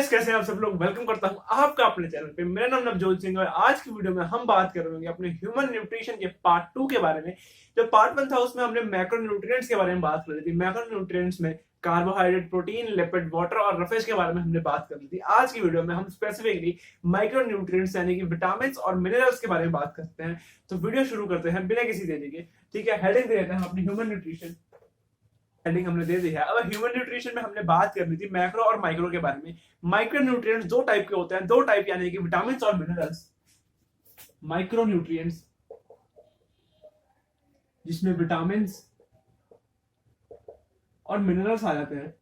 Guys, कैसे हैं आप सब लोग। वेलकम करता हूं आपका अपने चैनल पे। मेरा नाम नवजोत सिंह है। आज की वीडियो में हम बात कर रहे हैं अपने ह्यूमन न्यूट्रिशन के पार्ट 2 के बारे में। जो पार्ट 1 था उसमें हमने मैक्रो न्यूट्रिएंट्स के बारे में बात कर ली थी। मैक्रो न्यूट्रिएंट्स में कार्बोहाइड्रेट, प्रोटीन, लिपिड, वाटर और रफेज के बारे में हमने बात कर ली थी। आज की वीडियो में हम स्पेसिफिकली माइक्रो न्यूट्रिएंट्स यानी कि विटामिन और मिनरल्स के बारे में बात करते हैं। तो वीडियो शुरू करते हैं बिना किसी देरी के। ठीक है, हेडिंग दे देते हैं अपनी ह्यूमन न्यूट्रिशन। हेडिंग हमने दे दी है। अब ह्यूमन न्यूट्रिशन में हमने बात करनी थी मैक्रो और माइक्रो के बारे में। माइक्रो न्यूट्रिएंट्स दो टाइप के होते हैं, दो टाइप यानी कि विटामिन और मिनरल्स। माइक्रो न्यूट्रिएंट्स जिसमें विटामिन और मिनरल्स आ जाते हैं।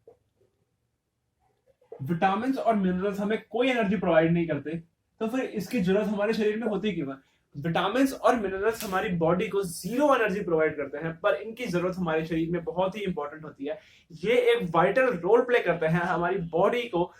विटामिन और मिनरल्स हमें कोई एनर्जी प्रोवाइड नहीं करते, तो फिर इसकी जरूरत हमारे शरीर में होती क्यों है। विटामिन और मिनरल्स हमारी बॉडी को जीरो एनर्जी प्रोवाइड करते हैं, पर इनकी जरूरत हमारे शरीर में बहुत ही इंपॉर्टेंट होती है। ये एक वाइटल रोल प्ले करते हैं हमारी बॉडी को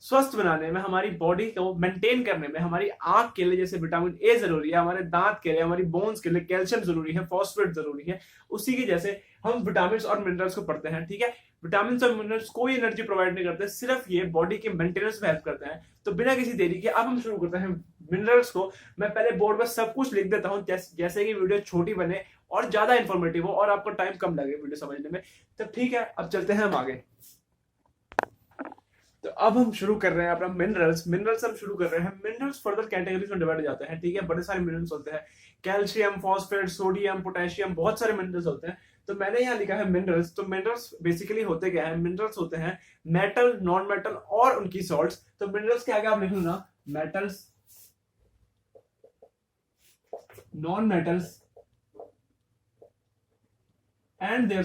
स्वस्थ बनाने में, हमारी बॉडी को मेंटेन करने में। हमारी आंख के लिए जैसे विटामिन ए जरूरी है, हमारे दांत के लिए, हमारी बोन्स के लिए कैल्शियम जरूरी है, फॉस्फेट जरूरी है, उसी की जैसे हम विटामिन और मिनरल्स को पढ़ते हैं। ठीक है, विटामिन और मिनरल्स कोई एनर्जी प्रोवाइड नहीं करते, सिर्फ ये बॉडी के मेंटेनेंस में हेल्प करते हैं। तो बिना किसी देरी के अब हम शुरू करते हैं मिनरल्स को। मैं पहले बोर्ड पर सब कुछ लिख देता हूं जैसे कि वीडियो छोटी बने और ज्यादा इंफॉर्मेटिव हो और आपको टाइम कम लगे वीडियो समझने में। तो ठीक है, अब चलते हैं हम आगे। तो अब हम शुरू कर रहे हैं अपना मिनरल्स हम शुरू कर रहे हैं। मिनरल्स फर्दर कैटेगरीज में डिवाइड हो जाते हैं। ठीक है, बड़े सारे मिनरल्स होते हैं, कैल्शियम, फॉस्फेट, सोडियम, पोटेशियम, बहुत सारे मिनरल्स होते हैं। तो मैंने यहाँ लिखा है मिनरल्स। तो मिनरल्स बेसिकली होते क्या है, मिनरल्स होते हैं मेटल, नॉन मेटल और उनकी सॉल्ट्स। तो मिनरल्स के आगे आप लिख लो ना metals, non metals and their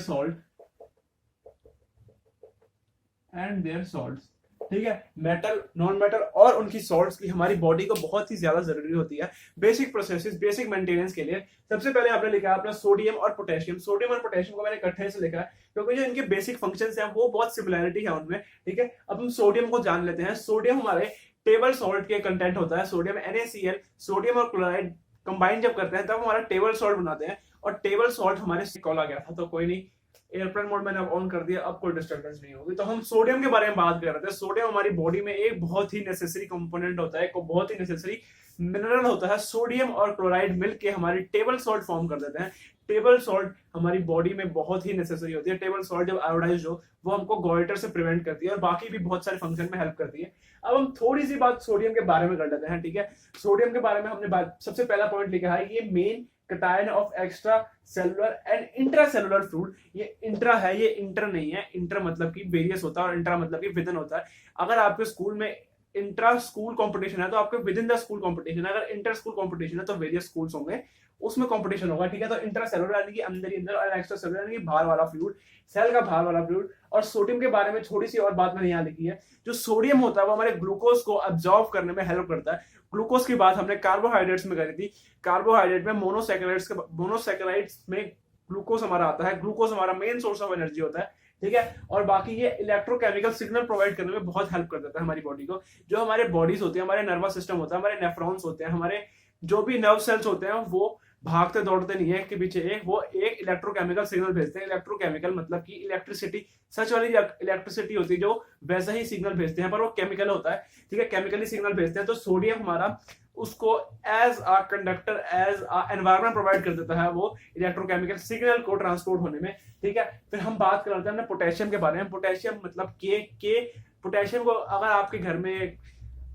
salts. ठीक है, मेटल, नॉन मेटल और उनकी सॉल्ट्स की हमारी बॉडी को बहुत ही ज्यादा जरूरी होती है बेसिक प्रोसेसेस, बेसिक मेंटेनेंस के लिए। सबसे पहले आपने लिखा अपना सोडियम और पोटेशियम। सोडियम और पोटेशियम को मैंने इकट्ठे से लिखा है क्योंकि जो इनके बेसिक फंक्शंस हैं वो बहुत सिमिलैरिटी है उनमें। ठीक है, अब हम सोडियम को जान लेते हैं। सोडियम हमारे टेबल सॉल्ट के कंटेंट होता है। सोडियम NaCl, सोडियम और क्लोराइड कंबाइन जब करते हैं तब हमारा टेबल सॉल्ट बनाते हैं। और टेबल सॉल्ट हमारे कॉल आ गया था, तो कोई नहीं, एयरप्लेन मोड मैंने अब ऑन कर दिया, अब कोई डिस्टर्बेंस नहीं होगी। तो हम सोडियम के बारे में बात कर रहे थे। सोडियम हमारी बॉडी में एक बहुत ही नेसेसरी कंपोनेंट होता है, एक बहुत ही नेसेसरी मिनरल होता है। सोडियम और क्लोराइड मिलके हमारी टेबल सॉल्ट फॉर्म कर देते हैं। टेबल सॉल्ट हमारी बॉडी में बहुत ही नेसेसरी होती है। टेबल सॉल्ट जब आयोडाइज हो वो हमको गॉइटर से प्रिवेंट करती है और बाकी भी बहुत सारे फंक्शन में हेल्प करती है। अब हम थोड़ी सी बात सोडियम के बारे में कर लेते हैं। ठीक है, सोडियम के बारे में हमने सबसे पहला पॉइंट लिखा है, ये main cation of extra cellular and intra cellular fluid. ये इंट्रा है, ये इंटर नहीं है। इंटर मतलब कि वेरियस होता है और इंट्रा मतलब कि विदिन होता है। अगर आपके स्कूल में इंट्रा स्कूल कंपटीशन है तो आपके with in the school competition है। अगर इंटर स्कूल कंपटीशन है तो वेरियस स्कूल्स होंगे, उसमें कंपटीशन होगा। ठीक है, तो इंट्रा सेलुलर यानी कि अंदर ही अंदर और एक्स्ट्रा सेलुलर यानी कि बाहर वाला फ्लूइड, सेल का बाहर वाला फ्लूइड। और सोडियम के बारे में थोड़ी सी और बात मैंने यहाँ लिखी है। जो सोडियम होता है वो हमारे ग्लूकोज को अब्जॉर्व करने में हेल्प करता है। ग्लूकोज की बात हमने कार्बोहाइड्रेट्स में करी थी। कार्बोहाइड्रेट में मोनोसैकेराइड्स में ग्लूकोज हमारा आता है। ग्लूकोज हमारा मेन सोर्स ऑफ एनर्जी होता है। ठीक है, और बाकी ये इलेक्ट्रोकेमिकल सिग्नल प्रोवाइड करने में बहुत हेल्प कर देता है हमारी बॉडी को। जो हमारे बॉडीज होती है, हमारे नर्वस सिस्टम होता है, हमारे नेफ्रॉन्स होते हैं, हमारे जो भी नर्व सेल्स होते हैं वो भागते दौड़ते नहीं है एक के पीछे एक, वो एक इलेक्ट्रोकेमिकल सिग्नल भेजते हैं। इलेक्ट्रोकेमिकल मतलब कि इलेक्ट्रिसिटी, सच वाली इलेक्ट्रिसिटी होती है जो वैसा ही सिग्नल भेजते हैं, पर वो केमिकल होता है। ठीक है, केमिकली सिग्नल भेजते हैं। तो सोडियम हमारा उसको as a conductor, as a environment provide कर देता है वो इलेक्ट्रोकेमिकल सिग्नल को ट्रांसपोर्ट होने में। ठीक है, फिर हम बात कर रहे हैं पोटेशियम के बारे में। पोटेशियम मतलब के पोटेशियम को अगर आपके घर में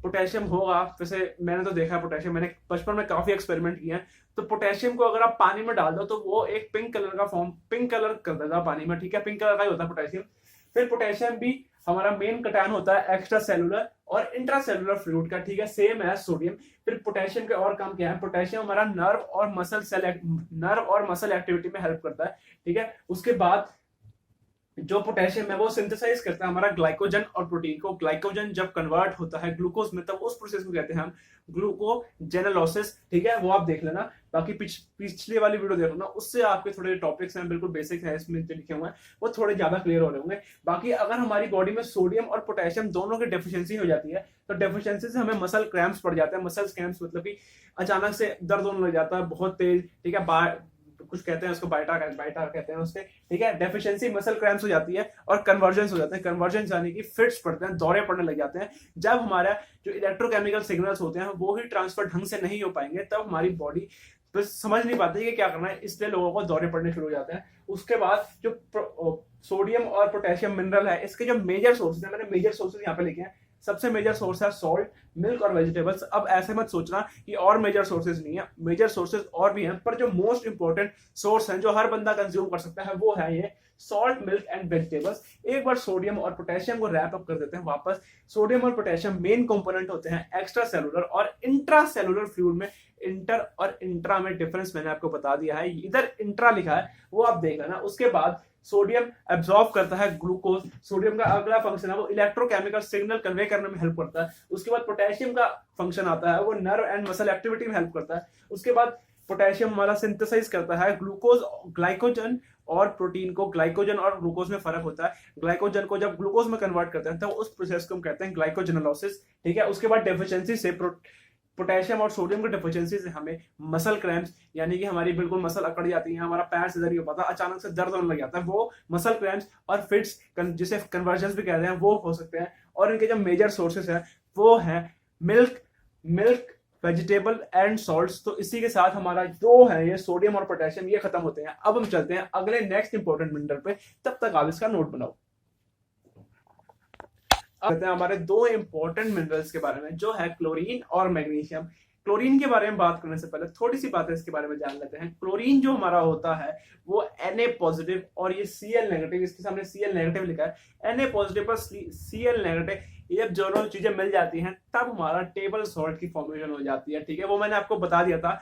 पोटेशियम होगा, वैसे मैंने तो देखा है पोटेशियम, मैंने बचपन में काफी एक्सपेरिमेंट किए हैं। तो पोटेशियम को अगर आप पानी में डाल दो तो वो एक पिंक कलर कर देगा पानी में। ठीक है, पिंक कलर का ही होता है पोटेशियम। फिर पोटेशियम भी हमारा मेन कटायन होता है एक्स्ट्रा सेलुलर और इंट्रा सेलुलर फ्लूइड का। ठीक है, सेम है सोडियम। फिर पोटेशियम के और काम क्या है, पोटेशियम हमारा नर्व और मसल एक्टिविटी में हेल्प करता है। ठीक है, उसके बाद जो पोटेशियम है वो सिंथेसाइज करता है हमारा ग्लाइकोजन और प्रोटीन को। ग्लाइकोजन जब कन्वर्ट होता है ग्लूकोज में तब उस प्रोसेस को कहते हैं हम ग्लूकोजेनोलाइसिस। ठीक है, वो आप देख लेना। बाकी पिछली वाली वीडियो देख लेना, उससे आपके थोड़े टॉपिक्स हैं, बिल्कुल बेसिक है, इसमें जो लिखे हुए हैं वो थोड़े ज्यादा क्लियर हो रहे होंगे। बाकी अगर हमारी बॉडी में सोडियम और पोटेशियम दोनों की डेफिशिएंसी हो जाती है तो डेफिशिएंसी से हमें मसल क्रैम्प्स पड़ जाते हैं। मसल क्रैम्प्स मतलब कि अचानक से दर्द होने लग जाता है बहुत तेज। ठीक है, कुछ कहते हैं उसको बाइटा कहते हैं उसके, ठीक है। डेफिशिएंसी मसल क्रैम्प्स हो जाती है और कन्वर्जेंस हो जाते हैं। कन्वर्जेंस यानी कि फिट्स पड़ते हैं, दौरे पड़ने लग जाते हैं। जब हमारा जो इलेक्ट्रोकेमिकल सिग्नल्स होते हैं वो ही ट्रांसफर ढंग से नहीं हो पाएंगे, तब हमारी बॉडी बस समझ नहीं पाती कि क्या करना है, इसलिए लोगों को दौरे पड़ने शुरू हो जाते हैं। उसके बाद जो सोडियम और पोटेशियम मिनरल है, इसके जो मेजर सोर्सेज है, मैंने मेजर सोर्सेज यहाँ पे लिखे हैं। सबसे मेजर सोर्स है सॉल्ट, मिल्क और वेजिटेबल्स। अब ऐसे मत सोचना कि और मेजर सोर्सेज नहीं है, मेजर सोर्सेज और भी हैं, पर जो मोस्ट इंपॉर्टेंट सोर्स है जो हर बंदा कंज्यूम कर सकता है वो है ये सॉल्ट, मिल्क एंड वेजिटेबल्स। एक बार सोडियम और पोटेशियम को रैप अप कर देते हैं वापस। सोडियम और पोटेशियम मेन कंपोनेंट होते हैं एक्स्ट्रा सेलुलर और इंट्रा सेलुलर फ्लूइड में। इंटर और इंट्रा में डिफरेंस मैंने आपको बता दिया है, इधर इंट्रा लिखा है वो आप देख लेना। उसके बाद सोडियम एब्जॉर्ब करता है ग्लूकोज। सोडियम का अगला फंक्शन है वो इलेक्ट्रोकेमिकल सिग्नल कन्वे करने में हेल्प करता है। उसके बाद पोटेशियम का फंक्शन आता है वो नर्व एंड मसल एक्टिविटी में हेल्प करता है। उसके बाद पोटेशियम हमारा सिंथेसाइज करता है ग्लूकोज, ग्लाइकोजन और प्रोटीन को। ग्लाइकोजन और ग्लूकोज में फर्क होता है। ग्लाइकोजन को जब ग्लूकोज में कन्वर्ट करते हैं तो उस प्रोसेस को हम कहते हैं ग्लाइकोजेनोलाइसिस, ठीक है। उसके बाद डेफिशिएंसी से पोटेशियम और सोडियम की डेफिशिएंसी से हमें मसल क्रैम्प्स, यानी कि हमारी बिल्कुल मसल अकड़ जाती है, हमारा पैर सीधा नहीं हो पाता, अचानक से दर्द होने लग जाता है, वो मसल क्रैम्प्स और फिट्स जिसे कन्वर्जन्स भी कहते हैं वो हो सकते हैं। और इनके जो मेजर सोर्सेस हैं वो हैं मिल्क, वेजिटेबल एंड सॉल्ट्स। तो इसी के साथ हमारा जो है ये सोडियम और पोटेशियम ये खत्म होते हैं। अब हम चलते हैं अगले नेक्स्ट इंपॉर्टेंट मिनरल पे, तब तक आप इसका नोट बनाओ। कहते हैं हमारे दो इंपॉर्टेंट मिनरल्स के बारे में, जो है क्लोरीन और मैग्नीशियम। क्लोरीन के बारे में बात करने से पहले थोड़ी सी बातें इसके बारे में जान लेते हैं। क्लोरीन जो हमारा होता है वो Na पॉजिटिव और ये Cl नेगेटिव, इसके सामने Cl नेगेटिव लिखा है। Na पॉजिटिव पर Cl नेगेटिव, ये जब दोनों चीजें मिल जाती हैं तब हमारा टेबल सॉल्ट की फॉर्मेशन हो जाती है, ठीक है। वो मैंने आपको बता दिया था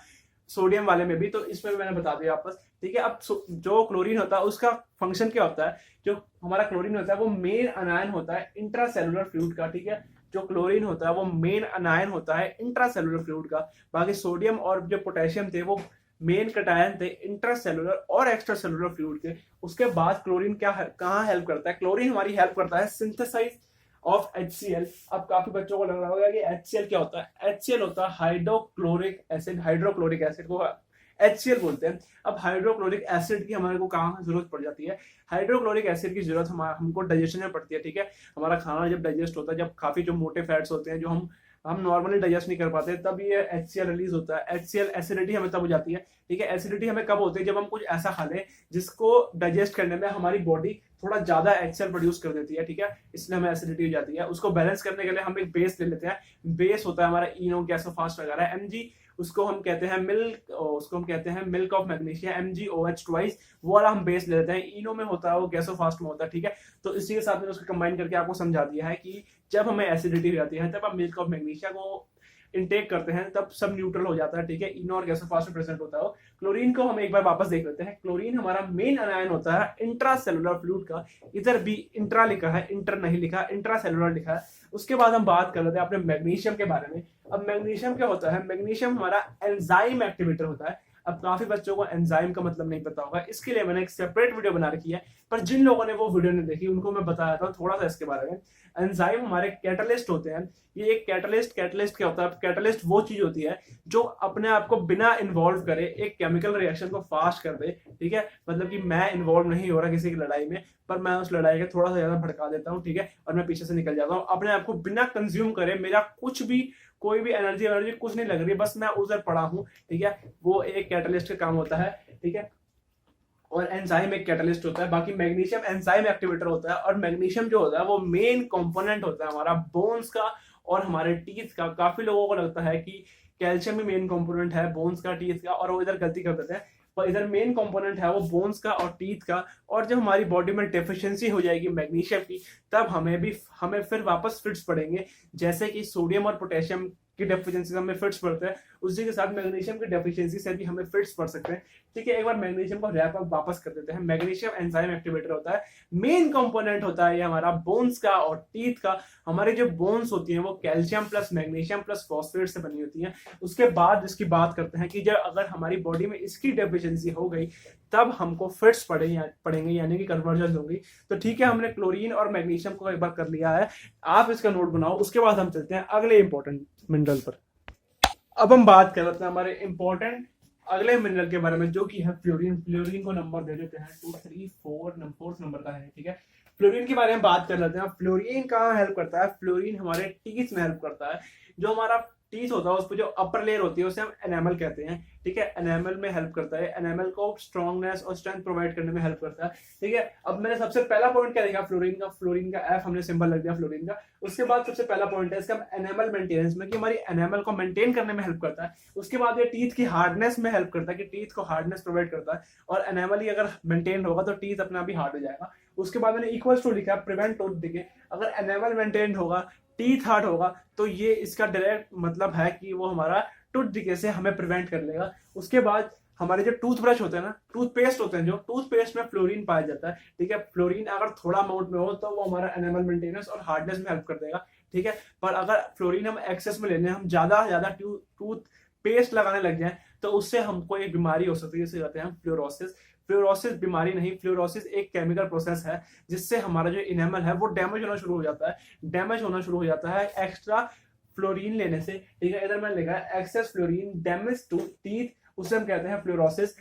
सोडियम वाले में भी, तो इसमें भी मैंने बता दिया वापस, ठीक है। अब जो क्लोरीन होता है उसका फंक्शन क्या होता है? जो हमारा क्लोरीन होता है वो मेन अनायन होता है इंट्रासेलुलर फ्लूइड का, ठीक है। जो क्लोरीन होता है वो मेन अनायन होता है इंट्रासेलुलर फ्लूइड का। बाकी सोडियम और जो पोटेशियम थे वो मेन कटायन थे इंट्रासेलुलर और एक्स्ट्रा सेलुलर फ्लूइड के। उसके बाद क्लोरीन कहाँ हेल्प करता है? क्लोरीन हमारी हेल्प करता है सिंथेसाइज ऑफ HCl। अब काफी बच्चों को लग रहा होगा कि HCl क्या होता है? HCl होता है हाइड्रोक्लोरिक एसिड। हाइड्रोक्लोरिक एसिड को HCl बोलते हैं। अब हाइड्रोक्लोरिक एसिड की हमारे को कहाँ जरूरत पड़ जाती है? हाइड्रोक्लोरिक एसिड की जरूरत हमको डाइजेशन में पड़ती है, ठीक है। हमारा खाना जब डाइजेस्ट होता है, जब काफी जो मोटे फैट्स होते हैं जो हम नॉर्मली डाइजेस्ट नहीं कर पाते, तब ये HCl रिलीज होता है। HCl एसिडिटी हमें तब हो जाती है, ठीक है। एसिडिटी हमें कब होती है? जब हम कुछ ऐसा खा लें जिसको डाइजेस्ट करने में हमारी बॉडी थोड़ा ज्यादा HCl प्रोड्यूस कर देती है, ठीक है, इसलिए हमें एसिडिटी हो जाती है। उसको बैलेंस करने के लिए हम एक बेस ले लेते हैं। बेस होता है हमारा इनो, गैसोफास्ट वगैरह, Mg, उसको हम कहते हैं milk of magnesia, MgOH twice, वो वाला हम बेस ले लेते हैं। इनो में होता है वो, गैसोफास्ट में होता है, ठीक है। तो इसी के साथ मैंने उसको कंबाइन करके आपको समझा दिया है कि जब हमें एसिडिटी हो जाती है तब हम मिल्क ऑफ मैग्नीशिया को इनटेक करते हैं, तब सब न्यूट्रल हो जाता है, ठीक है। इनो और गैसोफास्ट में प्रेजेंट होता है। क्लोरीन को हम एक बार वापस देख लेते हैं। क्लोरीन हमारा मेन अनायन होता है इंट्रासेलुलर फ्लूइड का। इधर भी इंट्रा लिखा है, इंटर नहीं लिखा, इंट्रासेलुलर लिखा है। उसके बाद हम बात कर लेते हैं अपने मैग्नीशियम के बारे में। अब मैग्नीशियम क्या होता है? मैग्नीशियम हमारा एंजाइम एक्टिवेटर होता है। अब काफी बच्चों को एंजाइम का मतलब नहीं पता होगा, इसके लिए मैंने एक सेपरेट वीडियो बना रखी है, पर जिन लोगों ने वो वीडियो नहीं देखी उनको मैं बताया था थोड़ा सा इसके बारे में। एंजाइम हमारे कैटलिस्ट होते हैं। ये एक कैटलिस्ट क्या होता है? कैटलिस्ट वो चीज होती है जो अपने आप को बिना इन्वॉल्व करे एक केमिकल रिएक्शन को फास्ट कर दे, ठीक है। मतलब कि मैं इन्वॉल्व नहीं हो रहा किसी की लड़ाई में, पर मैं उस लड़ाई के थोड़ा सा ज्यादा भड़का देता हूँ, ठीक है, और मैं पीछे से निकल जाता हूँ। अपने आप को बिना कंज्यूम करे, मेरा कुछ भी कोई भी एनर्जी कुछ नहीं लग रही, बस मैं उधर पड़ा हूँ, ठीक है। वो एक कैटलिस्ट का काम होता है, ठीक है। और एंजाइम एक कैटलिस्ट होता है। बाकी मैग्नीशियम एंजाइम एक्टिवेटर होता है। और मैग्नीशियम जो होता है वो मेन कंपोनेंट होता है हमारा बोन्स का और हमारे टीथ का। काफी लोगों को लगता है कि कैल्शियम भी मेन कंपोनेंट है बोन्स का, टीथ का, और वो इधर गलती कर देते हैं। पर इधर मेन कंपोनेंट है वो बोन्स का और टीथ का। और जब हमारी बॉडी में डेफिशिएंसी हो जाएगी मैग्नीशियम की, तब हमें फिर वापस फिट्स पड़ेंगे। जैसे कि सोडियम और पोटेशियम की डेफिशिएंसी से हमें फिट्स पड़ते हैं, उसी के साथ मैग्नीशियम की डेफिशिएंसी से भी हमें फिट्स पड़ सकते हैं, ठीक है। एक बार मैग्नीशियम को रैप अप वापस कर देते हैं। मैग्नीशियम एंजाइम एक्टिवेटर होता है। मेन कंपोनेंट होता है ये हमारा बोन्स का और टीथ का। हमारी जो बोन्स होती हैं वो calcium plus magnesium plus phosphate से बनी होती हैं। उसके बाद इसकी बात करते हैं कि जब अगर हमारी बॉडी में इसकी डेफिशिएंसी हो गई तब हमको फिट्स पड़ेंगे, यानी कि कन्वर्जन होगी। तो ठीक है, हमने क्लोरीन और मैग्नीशियम को एक बार कर लिया है, आप इसका नोट बनाओ। उसके बाद हम चलते हैं अगले इंपॉर्टेंट मिनरल पर। अब हम बात कर लेते हैं हमारे इंपॉर्टेंट अगले मिनरल के बारे में जो कि है फ्लोरीन। फ्लोरीन को नंबर दे देते हैं 2 3 4 फोर्थ नंबर का है, ठीक है। फ्लोरीन के बारे में बात कर लेते हैं। फ्लोरीन कहाँ हेल्प करता है? फ्लोरीन हमारे टीथ में हेल्प करता है। जो हमारा टीथ होता है उस पर जो अपर लेयर होती है उसे हम एनामल कहते हैं, ठीक है। एनामल में हेल्प करता है, एनामल को स्ट्रॉन्गनेस और स्ट्रेंथ प्रोवाइड करने में हेल्प करता है, ठीक है। अब मैंने सबसे पहला पॉइंट क्या देखा फ्लोरीन का? फ्लोरीन का एफ हमने सिंबल लग दिया फ्लोरीन का। उसके बाद सबसे पहला पॉइंट है इसका एनामल मेंटेनेंस में, कि हमारी एनामल को मेंटेन करने में हेल्प करता है। उसके बाद ये टीथ की हार्डनेस में हेल्प करता है, कि टीथ को हार्डनेस प्रोवाइड करता है, और एनामल ही अगर मेंटेन होगा तो टीथ अपना भी हार्ड हो जाएगा। उसके बाद मैंने इक्वल्स टू लिखा प्रिवेंट टूथ डिके। अगर एनामल मेंटेन होगा, टीथ हार्ड होगा, तो ये इसका डायरेक्ट मतलब है कि वो हमारा टूथ डिके से हमें प्रिवेंट कर लेगा। उसके बाद हमारे जो टूथब्रश होते हैं ना, टूथपेस्ट होते हैं, जो टूथपेस्ट में फ्लोरीन पाया जाता है, ठीक है। फ्लोरीन अगर थोड़ा अमाउंट में हो तो वो हमारा एनामल मेंटेनेंस और हार्डनेस में हेल्प कर देगा, ठीक है। पर अगर फ्लोरीन हम एक्सेस में लेने, हम ज्यादा टूथ पेस्ट लगाने लग जाए तो उससे हमको एक बीमारी हो सकती है, जिसे कहते हैं फ्लोरोसिस। फ्लोरोसिस बीमारी नहीं, फ्लोरोसिस एक केमिकल प्रोसेस है जिससे हमारा जो इनेमल है वो डैमेज होना शुरू हो जाता है। डैमेज होना शुरू हो जाता है एक्स्ट्रा फ्लोरीन लेने से, ठीक है। इधर मैंने लिखा है excess fluorine damage to teeth, उसे हम कहते हैं फ्लोरोसिस।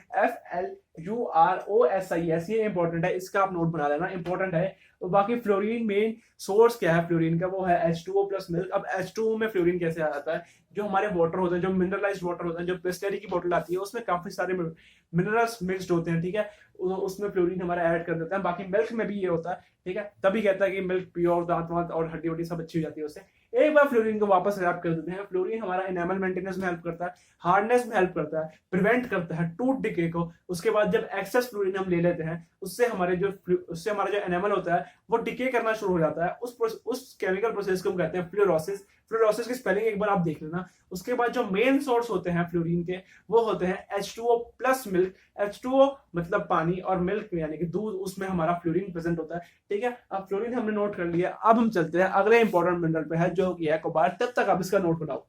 FLUROSIS, ये इंपॉर्टेंट है, इसका आप नोट बना लेना, इंपॉर्टेंट है। तो बाकी फ्लोरीन मेन सोर्स क्या है फ्लोरीन का? वो है H2O प्लस मिल्क। अब H2O में फ्लोरीन कैसे आ जाता है? जो हमारे वाटर होते हैं, जो मिनरलाइज्ड वाटर होते हैं, जो बिस्लरी की बोतल आती है उसमें काफी सारे मिनरल्स मिक्सड होते हैं, ठीक है। उसमें फ्लोरीन हमारा ऐड कर देता है। बाकी मिल्क में भी ये होता है, ठीक है। तभी कहता है कि मिल्क प्योर, दांत वांत और हड्डी वड्डी सब अच्छी हो जाती है उससे। एक बार फ्लोरीन को वापस रैप कर देते हैं। फ्लोरीन हमारा एनामल मेंटेनेंस में हेल्प करता है, हार्डनेस में हेल्प करता है, प्रिवेंट करता है टूथ डिके को। उसके बाद जब एक्सेस फ्लोरीन हम ले लेते हैं, उससे हमारा जो एनामल होता है वो डिके करना शुरू हो जाता है। उस केमिकल प्रोसेस को हम कहते हैं फ्लोरोसिस। फ्लोरोसिस की स्पेलिंग एक बार आप देख लेना। उसके बाद जो मेन सोर्स होते हैं फ्लोरीन के वो होते हैं H2O प्लस मिल्क। H2O मतलब पानी, और मिल्क यानी कि दूध, उसमें हमारा फ्लोरीन प्रेजेंट होता है, ठीक है। अब फ्लोरीन हमने नोट कर लिया। अब हम चलते हैं अगले इंपॉर्टेंट मिनरल पे है जो कि है कोबाल्ट। तब तक आप इसका नोट बनाओ।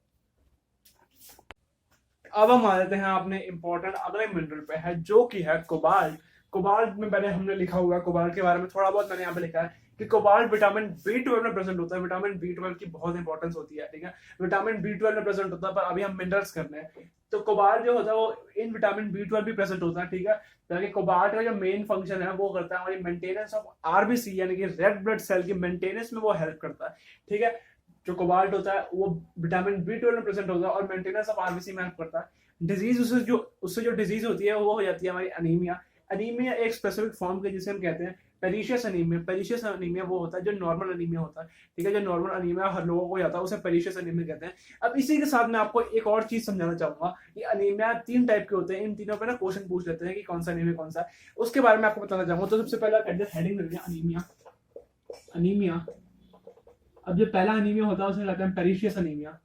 अब हम आ जाते हैं अपने इंपॉर्टेंट अगले मिनरल पे है जो कि है कोबाल्ट। कोबाल्ट में मैंने हमने लिखा हुआ है कोबाल्ट के बारे में थोड़ा बहुत मैंने यहाँ पे लिखा है कि कोबाल्ट विटामिन B12 में प्रेजेंट होता है। विटामिन B12 की बहुत इंपॉर्टेंस होती है, ठीक है। विटामिन B12 में प्रेजेंट होता है, पर अभी हम मिनरल्स करने हैं। तो कोबाल्ट जो होता है वो इन विटामिन B12 भी प्रेजेंट होता है, ठीक है। ताकि कोबाल्ट का जो मेन फंक्शन है वो करता है हमारी मेंटेनेंस ऑफ RBC यानी कि रेड ब्लड सेल की मेंटेनेंस में वो हेल्प करता है, ठीक है। जो कोबाल्ट होता है वो विटामिन B12 में प्रेजेंट होता है और मेंटेनेंस ऑफ RBC में हेल्प करता है। डिजीज उससे जो डिजीज होती है वो हो जाती है हमारी अनीमिया। अनीमिया एक स्पेसिफिक फॉर्म के जिसे हम कहते हैं पेरिशियस अनीमिया। पेरिशियस अनीमिया वो होता है जो नॉर्मल अनीमिया होता है, ठीक है। जो नॉर्मल अनीमिया हर लोगों को जाता है उसे पेरिशियस अनीमिया कहते हैं। अब इसी के साथ मैं आपको एक और चीज समझाना चाहूंगा कि अनीमिया 3 टाइप के होते हैं। इन तीनों पे ना क्वेश्चन पूछ लेते हैं कि कौन सा अनीमिया कौन सा है, उसके बारे में आपको बताना चाहूंगा। तो सबसे पहला हेडिंग लग गया अनीमिया। अनीमिया, अब जो पहला अनीमिया होता है उसे कहते हैं पेरिशियस अनीमिया।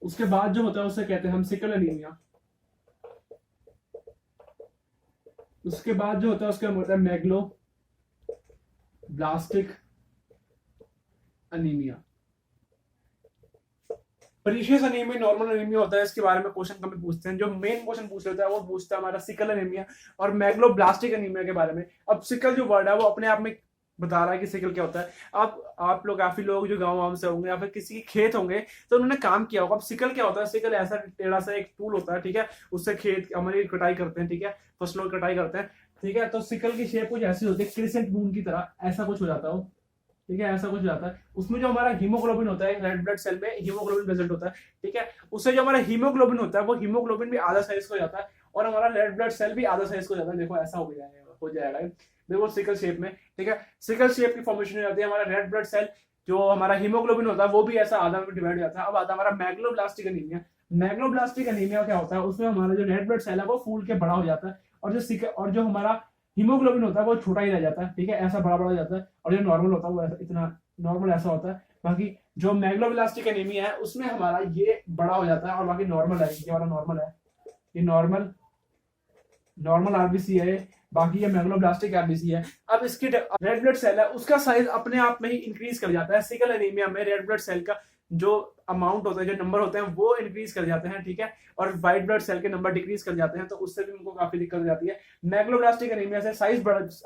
उसके बाद जो होता है उसे कहते हैं हम सिकल अनीमिया। उसके बाद जो होता है उसका होता है मैग्लो ब्लास्टिक अनीमिया। पेरिशियस अनीमिया नॉर्मल अनीमिया होता है, इसके बारे में क्वेश्चन कम पूछते हैं। जो मेन क्वेश्चन पूछ लेता है वो पूछता है हमारा सिकल अनीमिया और मैग्लो ब्लास्टिक अनीमिया के बारे में। अब सिकल जो वर्ड है वो अपने आप में बता रहा है कि सिकल क्या होता है। आप लोग काफी लोग जो गांव से होंगे या फिर किसी के खेत होंगे तो उन्होंने काम किया होगा। अब सिकल क्या होता है? सिकल ऐसा टेढ़ा सा एक टूल होता है, ठीक है। उससे खेत हमारी कटाई करते हैं, ठीक है, फसलों की कटाई करते हैं, ठीक है। तो सिकल की शेप कुछ ऐसी होती है, क्रिसेंट मून की तरह ऐसा कुछ हो जाता है, ठीक है, ऐसा कुछ हो जाता है। उसमें जो हमारा हीमोग्लोबिन होता है, रेड ब्लड सेल में हीमोग्लोबिन प्रेजेंट होता है, ठीक है। उससे जो हमारा हीमोग्लोबिन होता है वो हीमोग्लोबिन भी आधा साइज का हो जाता है और हमारा रेड ब्लड सेल भी आधा साइज का हो जाता है। देखो ऐसा हो जाएगा देखो सिकल शेप में, ठीक है। सिकल शेप की फॉर्मेशन हो जाती है। हमारा रेड ब्लड सेल जो हमारा हीमोग्लोबिन होता है वो भी ऐसा आधा में डिवाइड हो जाता है। अब आता है हमारा मैग्लोब्लास्टिक अनीमिया। मैग्लोब्लास्टिक अनीमिया क्या होता है? उसमें हमारा जो रेड ब्लड सेल है वो फूल के बड़ा हो जाता है और जो हमारा हीमोग्लोबिन होता है वो छोटा ही रह जाता है, ठीक है, ऐसा बड़ा हो जाता है। और जो नॉर्मल होता है वो इतना नॉर्मल ऐसा होता है। बाकी जो मैग्लोब्लास्टिक अनीमिया है उसमें हमारा ये बड़ा हो जाता है और बाकी नॉर्मल है। ये वाला नॉर्मल है, ये नॉर्मल आरबीसी है, बाकी ये मैग्लोब्लास्टिक आरबीसी है। अब इसकी रेड ब्लड सेल है उसका साइज अपने आप में ही इंक्रीज कर जाता है। सिकल एनीमिया में रेड ब्लड सेल का जो अमाउंट होता है, जो नंबर होते हैं वो इंक्रीज कर जाते हैं, ठीक है, और व्हाइट ब्लड सेल के नंबर डिक्रीज कर जाते हैं, तो उससे भी उनको काफी दिक्कत हो जाती है। मैग्लोब्लास्टिक एनीमिया से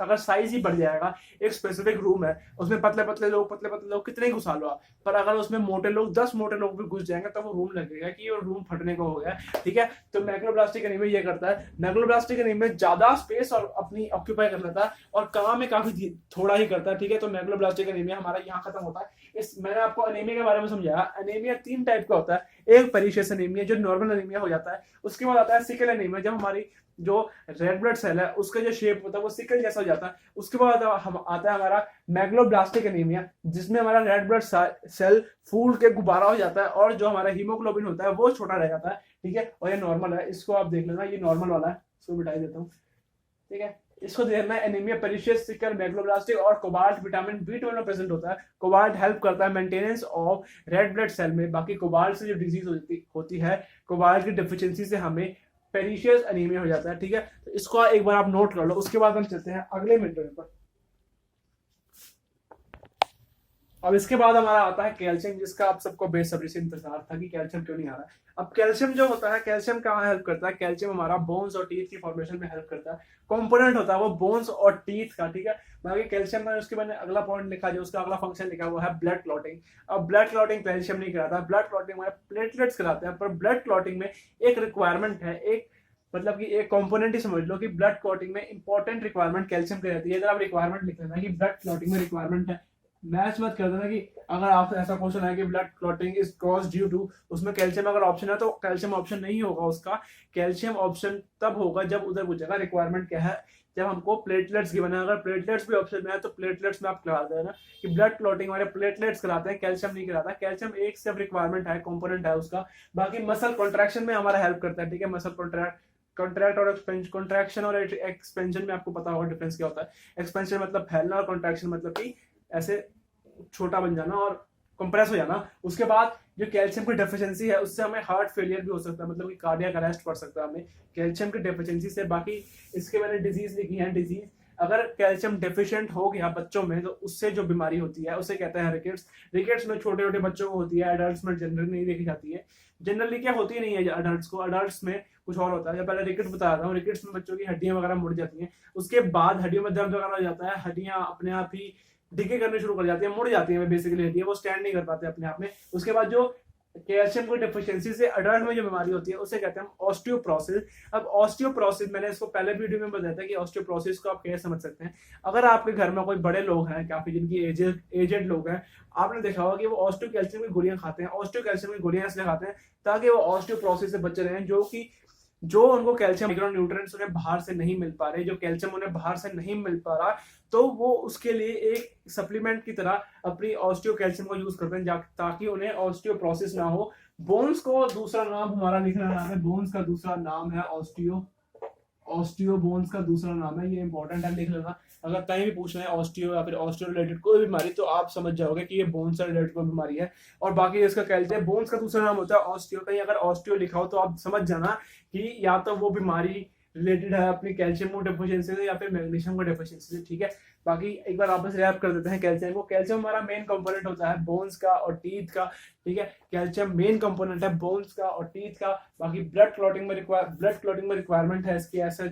अगर साइज ही बढ़ जाएगा, एक स्पेसिफिक रूम है उसमें पतले पतले लोग कितने ही घुसा लो आप, पर अगर उसमें मोटे लोग 10 मोटे लोग भी घुस जाएंगे तो वो रूम लगेगा कि ये रूम फटने को हो गया, ठीक है। तो मैग्लोब्लास्टिक एनीमिया ये करता है, मैग्लोब्लास्टिक एनीमिया ज्यादा स्पेस और अपनी ऑक्यूपाई कर लेता है और काम में काफी थोड़ा ही करता है, ठीक है। तो मैग्लोब्लास्टिक एनीमिया हमारा यहाँ खत्म होता है। मैंने आपको एनीमिया के बारे में समझाया। एनीमिया 3 टाइप का होता है। एक पेरिशियस एनीमिया जो नॉर्मल एनीमिया हो जाता है, उसके बाद आता है सिकल एनीमिया, जब हमारी जो रेड ब्लड सेल है उसका जो शेप होता है वो सिकल जैसा हो जाता है। उसके बाद आता है हमारा मैग्लोब्लास्टिक एनीमिया, जिसमें हमारा रेड ब्लड सेल फूल के गुब्बारा हो जाता है और जो हमारा हीमोग्लोबिन होता है वो छोटा रह जाता है, ठीक है। और ये नॉर्मल है, इसको आप देख लेना, ये नॉर्मल वाला है, इसको मिटा देता हूँ, ठीक है। इसको देखना है एनीमिया पेरिशियस, सिकल, मैग्लोब्लास्टिक और कोबाल्ट विटामिन B12 में प्रेजेंट होता है। कोबाल्ट हेल्प करता है maintenance of red blood cell में। बाकी कोबाल्ट से जो डिजीज होती है, कोबाल्ट की डेफिशिएंसी से हमें पेरिशियस एनीमिया हो जाता है, ठीक है। तो इसको एक बार आप नोट कर लो। उसके बाद हम चलते हैं अगले मिनट पर। अब इसके बाद हमारा आता है कैल्शियम, जिसका आप सबको बेसब्री से इंतजार था कि कैल्शियम क्यों नहीं आ रहा है। अब कैल्शियम जो होता है, कैल्शियम कहाँ हेल्प करता है? कैल्शियम हमारा बोन्स और टीथ की फॉर्मेशन में हेल्प करता है। कंपोनेंट होता है वो बोन्स और टीथ का, ठीक है। बाकी कैल्शियम का उसके मैंने अगला पॉइंट लिखा, जो उसका अगला फंक्शन लिखा वो है ब्लड क्लॉटिंग। अब ब्लड क्लॉटिंग कैल्शियम नहीं कराता, ब्लड क्लॉटिंग हमारे प्लेटलेट्स कराते हैं। पर ब्लड क्लॉटिंग में एक रिक्वायरमेंट है, एक मतलब कि एक कंपोनेंट ही समझ लो कि ब्लड क्लॉटिंग में इंपॉर्टेंट रिक्वायरमेंट कैल्शियम की रहती है। अगर आप रिक्वायरमेंट लिख लेना कि ब्लड क्लॉटिंग में रिक्वायरमेंट है, मैच मत कर देना कि अगर आप ऐसा क्वेश्चन है कि blood clotting is cause due to, उसमें कैल्शियम अगर ऑप्शन है तो कैल्शियम ऑप्शन नहीं होगा उसका। कैल्शियम ऑप्शन तब होगा जब उधर पूछेगा रिक्वायरमेंट क्या है, जब हमको प्लेटलेट्स गिवन है। अगर प्लेटलेट्स भी ऑप्शन में है तो प्लेटलेट्स में आप करा देना कि ब्लड क्लॉटिंग हमारे प्लेटलेट्स कराते हैं, कैल्शियम नहीं कराता। कैल्शियम एक सिर्फ रिक्वायरमेंट है, कंपोनेंट है उसका। बाकी मसल कॉन्ट्रैक्शन में हमारा हेल्प करता है, ठीक है। मसल कॉन्ट्रैक्ट और कॉन्ट्रैक्शन और एक्सपेंशन में आपको पता होगा डिफरेंस क्या होता है। एक्सपेंशन मतलब फैलना और कॉन्ट्रैक्शन मतलब कि ऐसे छोटा बन जाना और कंप्रेस हो जाना। उसके बाद जो कैल्शियम की डेफिशिएंसी है उससे हमें हार्ट फेलियर भी हो सकता है, मतलब कि कार्डियक अरेस्ट पड़ सकता है हमें कैल्शियम की डेफिशिएंसी से। बाकी इसके मैंने डिजीज लिखी है। डिजीज अगर कैल्शियम डेफिशिएंट हो गया बच्चों में तो उससे जो बीमारी होती है उसे कहते हैं रिकेट्स। रिकेट्स में छोटे छोटे बच्चों को होती है, अडल्ट्स में जनरली नहीं देखी जाती है। जनरली क्या होती नहीं है अडल्ट्स को, अडल्ट्स में कुछ और होता है। जब पहले रिकेट्स बता रहा हूँ, रिकेट्स में बच्चों की हड्डियां वगैरह मुड़ जाती हैं, उसके बाद हड्डियों में दर्द वगैरह हो जाता है, हड्डियां अपने आप ही डिके करने शुरू कर जाती है, मुड़ जाती है बेसिकली हड्डियां, वो स्टैंड नहीं कर पाते अपने आप में। उसके बाद जो कैल्शियम की डेफिशिएंसी से अडल्ट में जो बीमारी होती है उसे कहते हैं ऑस्टियोप्रोसिस। अब ऑस्टियोप्रोसिस मैंने इसको पहले वीडियो में बताया था कि ऑस्टियोप्रोसिस को आप कैसे समझ सकते हैं। अगर आपके घर में कोई बड़े लोग हैं, काफी जिनकी एजेड लोग हैं, आपने देखा होगा कि वो ऑस्टियो कैल्शियम की गोलियां खाते हैं। ऑस्टियो कैल्शियम की गोलियां इसलिए खाते हैं ताकि वो ऑस्टियोप्रोसिस से बचे रहें, जो उनको कैल्शियम माइक्रोन्यूट्रिएंट्स उन्हें बाहर से नहीं मिल पा रहे, जो कैल्शियम उन्हें बाहर से नहीं मिल पा रहा, तो वो उसके लिए एक सप्लीमेंट की तरह अपनी ऑस्टियो कैल्शियम को यूज करते हैं ताकि उन्हें ऑस्टियोप्रोसिस ना हो। बोन्स को दूसरा नाम हमारा लिखना नाम है, बोन्स का दूसरा नाम है ऑस्टियो बोन्स का दूसरा नाम है, ये इंपॉर्टेंट है, लिख लेना। अगर कहीं भी पूछना है ऑस्टियो या फिर ऑस्टियो रिलेटेड कोई बीमारी तो आप समझ जाओगे कि ये बोन्स से रिलेटेड कोई बीमारी है। और बाकी इसका कैल्शियम बोन्स का दूसरा नाम होता है ऑस्टियो। कहीं अगर ऑस्टियो लिखा हो तो आप समझ जाना कि या तो वो बीमारी रिलेटेड है अपनी कैल्शियम डेफिशिएंसी से या फिर मैग्नीशियम को डेफिशिएंसी से, ठीक है। बाकी एक बार वापस रैप कर देते हैं कैल्शियम को। कैल्शियम हमारा मेन कंपोनेंट होता है बोन्स का और टीथ का, ठीक है। कैल्शियम मेन कंपोनेंट है बोन्स का और टीथ का। बाकी ब्लड क्लॉटिंग में रिक्वायरमेंट है इसकी, ऐसा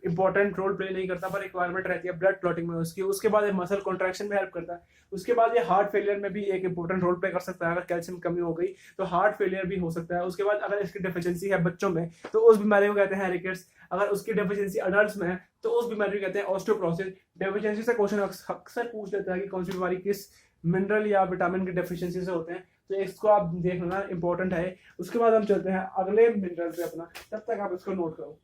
इंपॉर्टेंट रोल प्ले नहीं करता पर रिक्वायरमेंट रहती है ब्लड क्लॉटिंग में उसकी। उसके बाद ये मसल कॉन्ट्रैक्शन में हेल्प करता है। उसके बाद ये हार्ट फेलियर में भी एक इंपॉर्टेंट रोल प्ले कर सकता है। अगर कैल्शियम कमी हो गई तो हार्ट फेलियर भी हो सकता है। उसके बाद अगर इसकी डेफिशिएंसी है बच्चों में तो उस बीमारी को कहते हैं रिकेट्स। अगर उसकी डेफिशिएंसी अडल्ट्स में है तो उस बीमारी को कहते हैं ऑस्टियोप्रोसिस। डेफिशिएंसी से क्वेश्चन अक्सर पूछ लेता है कि कौन सी बीमारी किस मिनरल या विटामिन की डेफिशिएंसी से होते हैं, तो इसको आप देख लेना, इंपॉर्टेंट है। उसके बाद हम चलते हैं अगले मिनरल पे अपना, तब तक आप इसको नोट करो।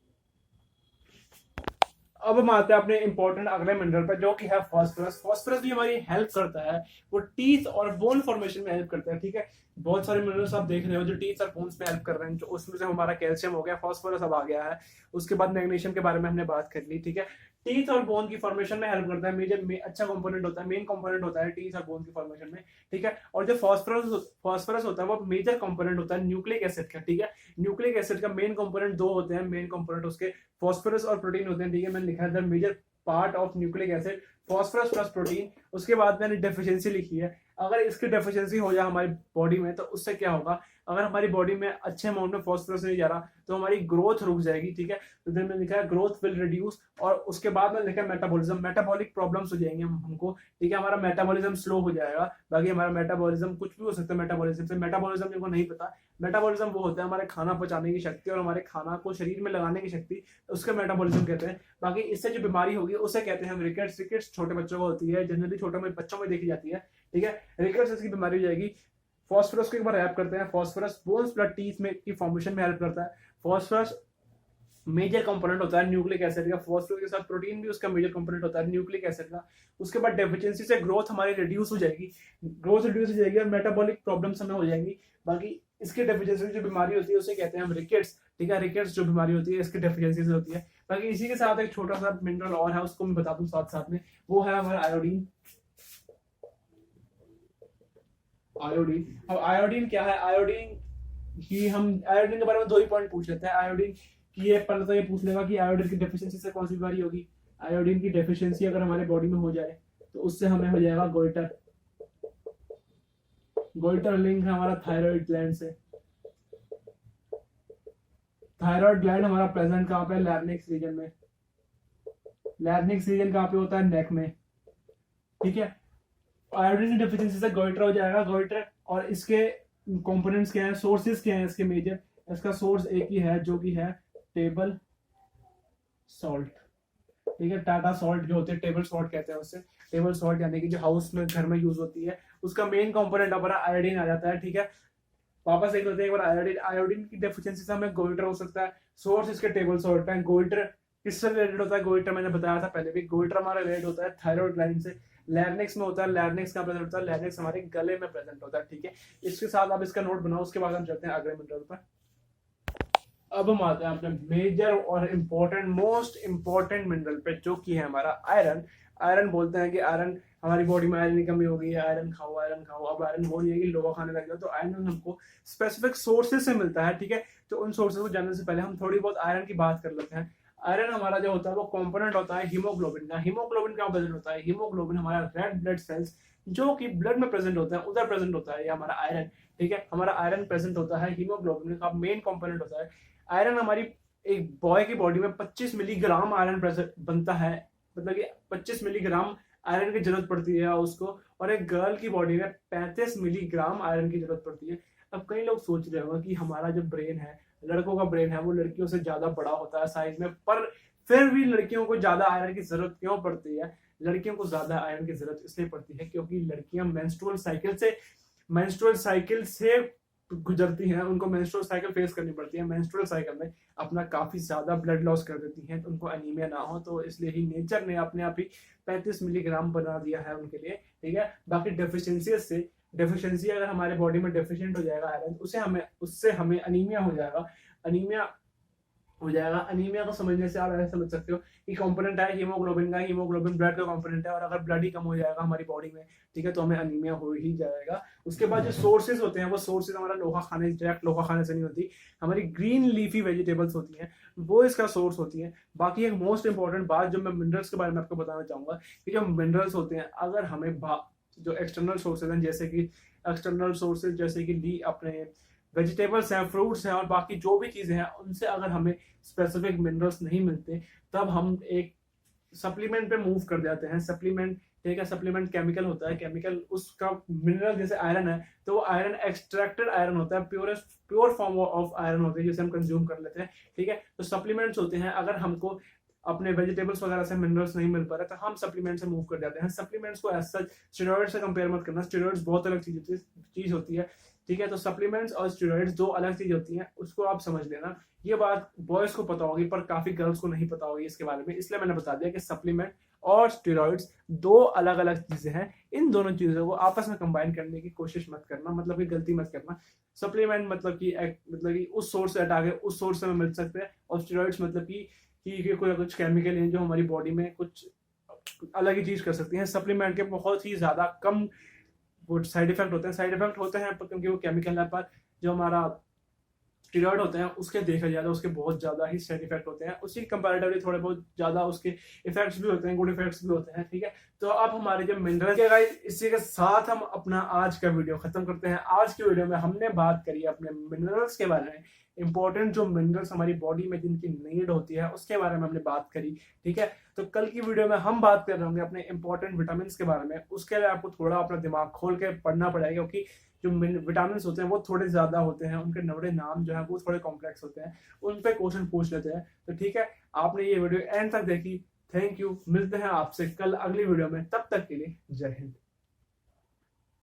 अब हम आते हैं अपने इंपॉर्टेंट अगले मिनरल पर जो कि है फास्फोरस। फास्फोरस भी हमारी हेल्प करता है, वो टीथ और बोन फॉर्मेशन में हेल्प करता है, ठीक है। बहुत सारे मिनरल्स आप देख रहे हो जो टीथ और बोन्स में हेल्प कर रहे हैं, जो उसमें से हमारा कैल्शियम हो गया, फास्फोरस अब आ गया है। उसके बाद मैग्नीशियम के बारे में हमने बात कर ली, ठीक है। टीथ और बोन की फॉर्मेशन में हेल्प करता है, मेजर अच्छा कंपोनेंट होता है, मेन कंपोनेंट होता है टीथ और बोन की फॉर्मेशन में, ठीक है। और जो फास्फोरस होता है वो मेजर कंपोनेंट होता है न्यूक्लिक एसिड का, ठीक है। न्यूक्लिक एसिड का मेन कंपोनेंट 2 होते हैं, मेन कंपोनेंट उसके फास्फोरस और प्रोटीन होते हैं, ठीक है। मैंने लिखा है the major part of nucleic acid phosphorus plus protein. उसके बाद मैंने डेफिशिएंसी लिखी है। अगर इसकी डेफिशिएंसी हो जाए हमारी बॉडी में तो उससे क्या होगा, अगर हमारी बॉडी में अच्छे अमाउंट में फॉस्फोरस नहीं जा रहा तो हमारी ग्रोथ रुक जाएगी, ठीक है। तो then मैंने लिखा है ग्रोथ विल रिड्यूस, और उसके बाद मैंने लिखा है मेटाबॉलिज्म, मेटाबॉलिक प्रॉब्लम्स हो जाएंगे हमको, ठीक है। हमारा मेटाबॉलिज्म स्लो हो जाएगा। बाकी हमारा मेटाबॉलिज्म कुछ भी हो सकता है मेटाबॉलिज्म से। मेटाबॉलिज्म जिनको नहीं पता, मेटाबॉलिज्म वो होता है हमारे खाना पचाने की शक्ति और हमारे खाना को शरीर में लगाने की शक्ति, उसके मेटाबॉलिज्म कहते हैं। बाकी इससे जो बीमारी होगी उसे कहते हैं हम रिकेट्स। रिकेट्स छोटे बच्चों को होती है, जनरली छोटे बच्चों में देखी जाती है, ठीक है। रिकेट्स इसकी बीमारी हो जाएगी। फॉस्फोरस को एक बार रैप करते हैं। फॉस्फोरस बोन्स ब्लड टीथ में की फॉर्मेशन में हेल्प करता है। फॉस्फोरस मेजर कंपोनेंट होता है न्यूक्लिक एसिड का। फॉस्फोरस के साथ प्रोटीन भी उसका मेजर कंपोनेंट होता है न्यूक्लिक एसिड का। उसके बाद डेफिशिएंसी से ग्रोथ हमारी रिड्यूस हो जाएगी, ग्रोथ रिड्यूस हो जाएगी और मेटाबॉलिक प्रॉब्लम्स हमें हो जाएंगी। बाकी इसकी डेफिशिएंसी जो बीमारी होती है उसे कहते हैं हम रिकेट्स, ठीक है। रिकेट्स जो बीमारी होती है इसकी डेफिशिएंसी से होती है। बाकी इसी के साथ एक छोटा सा मिनरल और है, उसको मैं बता दूं साथ साथ में, वो है हमारा आयोडीन। आयोडीन, अब आयोडीन क्या है? आयोडीन की हम आयोडीन के बारे में 2 ही पॉइंट पूछ लेते हैं। आयोडीन की ये पहले तो ये पूछ लेगा कि आयोडीन की डेफिशिएंसी से कौन सी बीमारी होगी। आयोडीन की डेफिशिएंसी अगर हमारे बॉडी में हो जाए तो उससे हमें हो जाएगा गोइटर। गोइटर लिंक है हमारा थायराइड ग्लैंड से। थायराइड ग्लैंड हमारा प्रेजेंट कहाँ पे? लैरिंक्स रीजन में। लैरिंक्स रीजन कहाँ पे होता है? नेक में, ठीक है। आयोडीन की डेफिशिएंसी से गोइटर हो जाएगा। गोइटर और इसके कंपोनेंट्स क्या है, सोर्सेज क्या है इसके मेजर? इसका सोर्स एक ही है जो कि है टेबल सॉल्ट, ठीक है। टाटा सॉल्ट जो होते हैं टेबल सॉल्ट कहते हैं उससे। टेबल सॉल्ट यानी कि जो हाउस में घर में यूज होती है, उसका मेन कंपोनेंट हमारा आयोडीन आ जाता है, ठीक है। वापस देख लेते हैं एक बार आयोडीन। आयोडीन की डेफिशिएंसी से हमें गोइटर हो सकता है। सोर्स इसके टेबल सॉल्ट है। गोइटर किससे रिलेटेड होता है? गोइटर मैंने बताया था पहले भी, गोइटर हमारा रिलेटेड होता है थायराइड ग्लैंड से। लैरिंक्स में होता है। लैरिंक्स का प्रेजेंट होता है, लैरिंक्स हमारे गले में प्रेजेंट होता है, ठीक है। इसके साथ आप इसका नोट बनाओ, उसके बाद हम चलते हैं अगले मिनरल पर। अब हम आते हैं अपने मेजर और इम्पोर्टेंट, मोस्ट इम्पोर्टेंट मिनरल पे, जो कि है हमारा आयरन। आयरन बोलते हैं कि आयरन हमारी बॉडी में आयरन की कमी हो गई है, आयरन खाओ आयरन खाओ। अब आयरन वो नहीं है कि लोहा खाने लग जाओ। तो आयरन हमको स्पेसिफिक सोर्सेज से मिलता है, ठीक है। तो उन सोर्सेज को जानने से पहले हम थोड़ी बहुत आयरन की बात कर लेते हैं। आयरन हमारा जो होता है वो कंपोनेंट होता है हीमोग्लोबिन का। हीमोग्लोबिन का प्रेजेंट होता है। हीमोग्लोबिन हमारा रेड ब्लड सेल्स जो कि ब्लड में प्रेजेंट होता है उधर प्रेजेंट होता है, ये हमारा आयरन, ठीक है। हमारा आयरन प्रेजेंट होता है, हीमोग्लोबिन का मेन कंपोनेंट होता है। आयरन हमारी एक बॉय की बॉडी में 25 मिलीग्राम आयरन बनता है, मतलब कि 25 मिलीग्राम आयरन की जरूरत पड़ती है उसको। और एक गर्ल की बॉडी में 35 मिलीग्राम आयरन की जरूरत पड़ती है। अब कई लोग सोच रहे होंगे कि हमारा जो ब्रेन है, लड़कों का ब्रेन है, वो लड़कियों से ज्यादा बड़ा होता है साइज में, पर फिर भी लड़कियों को ज्यादा आयरन की जरूरत क्यों पड़ती है? लड़कियों को ज्यादा आयरन की जरूरत इसलिए पड़ती है क्योंकि लड़कियां मेंस्ट्रुअल साइकिल से गुजरती हैं, उनको मेंस्ट्रुअल साइकिल फेस करनी पड़ती है। मेंस्ट्रुअल साइकिल में अपना काफी ज्यादा ब्लड लॉस कर देती हैं, तो उनको एनीमिया ना हो, तो इसलिए ही नेचर ने अपने आप ही 35 मिलीग्राम बना दिया है उनके लिए, ठीक है। बाकी डेफिशिएंसी अगर हमारे बॉडी में डेफिशिएंट हो जाएगा आयरन, उससे हमें अनीमिया हो जाएगा। अनीमिया को समझने से आप ऐसे समझ सकते हो कि कंपोनेंट है हीमोग्लोबिन का। हीमोग्लोबिन ब्लड का कंपोनेंट है, और अगर ब्लड ही कम हो जाएगा हमारी बॉडी में, ठीक है, तो हमें अनीमिया हो ही जाएगा। उसके बाद जो सोर्सेज होते हैं, वो सोर्सेज हमारा डायरेक्ट लोहा खाने से नहीं होती, हमारी ग्रीन लीफी वेजिटेबल्स होती हैं, वो इसका सोर्स होती है। बाकी एक मोस्ट इंपॉर्टेंट बात जो मैं मिनरल्स के बारे में आपको बताना चाहूंगा कि जो मिनरल्स होते हैं, अगर हमें जो एक्सटर्नल सोर्सेज हैं, जैसे कि अपने वेजिटेबल्स हैं, फ्रूट्स हैं और बाकी जो भी चीजें हैं, उनसे अगर हमें स्पेसिफिक मिनरल्स नहीं मिलते, तब हम एक सप्लीमेंट पे मूव कर जाते हैं। सप्लीमेंट, ठीक है, सप्लीमेंट केमिकल होता है। केमिकल उसका मिनरल जैसे आयरन है, तो वो आयरन एक्सट्रैक्टेड आयरन होता है, प्योर फॉर्म ऑफ आयरन होती है जिसे हम कंज्यूम कर लेते हैं, ठीक है। तो सप्लीमेंट्स होते हैं, अगर हमको अपने वेजिटेबल्स वगैरह से मिनरल्स नहीं मिल पा रहे तो हम सप्लीमेंट से मूव कर जाते हैं। सप्लीमेंट्स को एज सच स्टेरॉइड से कंपेयर मत करना, स्टेरॉइड्स बहुत अलग चीज होती है, ठीक है। तो सप्लीमेंट्स और स्टेरॉइड्स दो अलग चीज होती हैं, उसको आप समझ लेना। ये बात बॉयज को पता होगी पर काफी गर्ल्स को नहीं पता होगी इसके बारे में, इसलिए मैंने बता दिया कि सप्लीमेंट और स्टेरॉइड्स दो अलग अलग चीजें हैं। इन दोनों चीजों को आपस में कंबाइन करने की कोशिश मत करना, मतलब कि गलती मत करना। सप्लीमेंट मतलब कि उस सोर्स से हटा के उस सोर्स से मिल सकते हैं, और स्टेरॉइड्स मतलब कि कोई कुछ केमिकल हैं जो हमारी बॉडी में कुछ अलग ही चीज कर सकती हैं। सप्लीमेंट के बहुत ही ज्यादा कम वो साइड इफेक्ट होते हैं क्योंकि वो केमिकल है, पर जो हमारा स्टेरॉइड होते हैं उसके देखा जाए तो उसके बहुत ज्यादा ही साइड इफेक्ट होते हैं, उसी कंपैरेटिवली थोड़े बहुत ज्यादा उसके इफेक्ट्स भी होते हैं, गुड इफेक्ट्स भी होते हैं, ठीक है। तो अब हमारे जो मिनरल के गाइस, इसी के साथ हम अपना आज का वीडियो खत्म करते हैं। आज की वीडियो में हमने बात करी अपने मिनरल्स के बारे में, इंपॉर्टेंट जो मिनरल्स हमारी बॉडी में जिनकी नीड होती है उसके बारे में हमने बात करी। ठीक है, तो कल की वीडियो में हम बात कर रहे होंगे अपने इंपॉर्टेंट विटामिन के बारे में। उसके लिए आपको थोड़ा अपना दिमाग खोल के पढ़ना पड़ेगा, क्योंकि जो विटामिन होते हैं वो थोड़े ज्यादा होते हैं, उनके नवरे नाम जो है वो थोड़े कॉम्प्लेक्स होते हैं, उन पे क्वेश्चन पूछ लेते हैं। तो ठीक है, आपने ये वीडियो एंड तक देखी, थैंक यू। मिलते हैं आपसे कल अगली वीडियो में, तब तक के लिए जय हिंद।